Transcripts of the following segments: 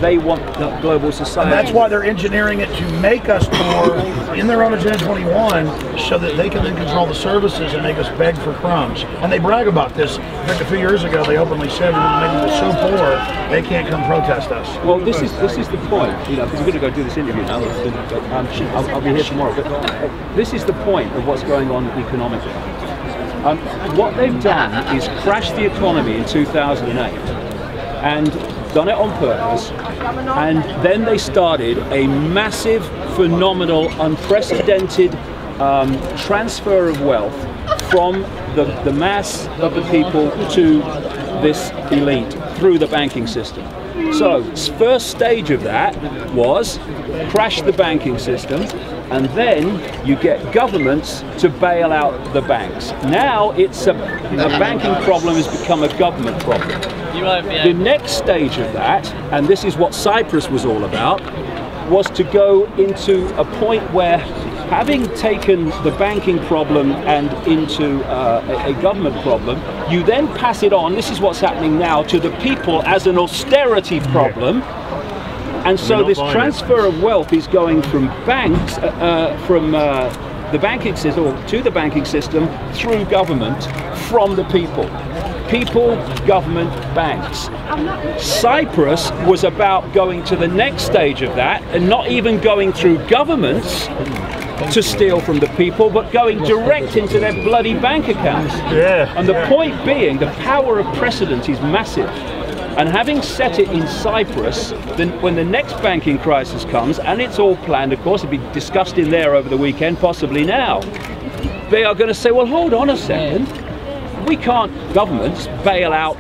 they want the global society. And that's why they're engineering it to make us poor in their own Agenda 21, so that they can then control the services and make us beg for crumbs. And they brag about this. In fact, a few years ago, they openly said we're making us so poor they can't come protest us. Well, this is the point, you know, because we're going to go do this interview now. I'll be here tomorrow. But this is the point of what's going on economically. What they've done is crash the economy in 2008 and done it on purpose, and then they started a massive, phenomenal, unprecedented transfer of wealth from the mass of the people to this elite through the banking system. So, first stage of that was crash the banking system, and then you get governments to bail out the banks. Now it's a banking problem has become a government problem. The next stage of that, and this is what Cyprus was all about, was to go into a point where, having taken the banking problem and into a government problem, you then pass it on, this is what's happening now, to the people as an austerity problem. And so this transfer of wealth is going from banks, the banking system, or to the banking system, through government, from the people. People, government, banks. Cyprus was about going to the next stage of that, and not even going through governments to steal from the people, but going direct into their bloody bank accounts. And the point being, the power of precedent is massive. And having set it in Cyprus, then when the next banking crisis comes, and it's all planned, of course, it'll be discussed in there over the weekend, possibly now, they are going to say, well, hold on a second, we can't, governments, bail out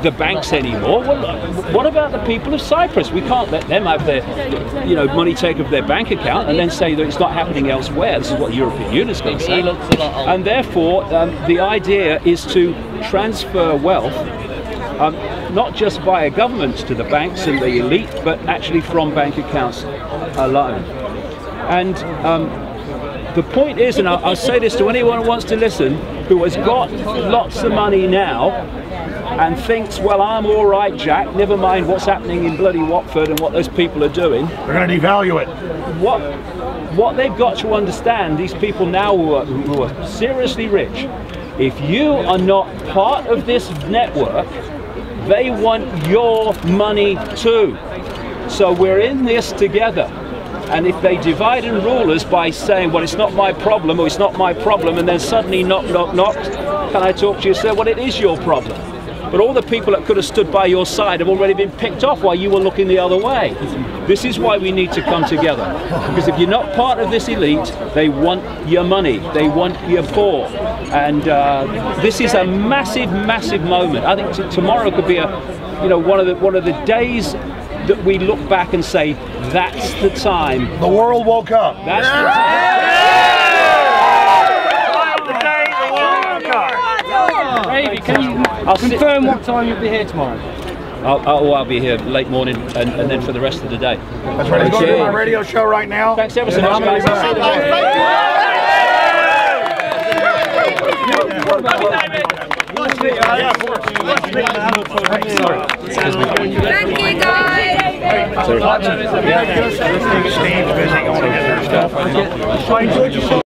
the banks anymore. Well, what about the people of Cyprus? We can't let them have their, you know, money taken from their bank account and then say that it's not happening elsewhere. This is what the European Union is going to say. And therefore, the idea is to transfer wealth, not just via governments to the banks and the elite, but actually from bank accounts alone. And the point is, and I'll say this to anyone who wants to listen, who has got lots of money now and thinks, well, I'm all right, Jack, never mind what's happening in bloody Watford and what those people are doing. They're going to devalue it. What they've got to understand, these people now who are seriously rich, if you are not part of this network, they want your money too. So we're in this together. And if they divide and rule us by saying, well, it's not my problem, or it's not my problem, and then suddenly knock, knock, knock, can I talk to you, sir? Well, it is your problem. But all the people that could have stood by your side have already been picked off while you were looking the other way. This is why we need to come together. Because if you're not part of this elite, they want your money. They want your poor. And this is a massive, massive moment. I think tomorrow could be one of the days that we look back and say, that's the time. The world woke up. That's the time. Davey, can you confirm what time you'll be here tomorrow? I'll be here late morning and then for the rest of the day. That's right. Go to my radio show right now. Thanks ever so much, guys. I'll see you Thank you, guys. Steve's busy going to get their stuff.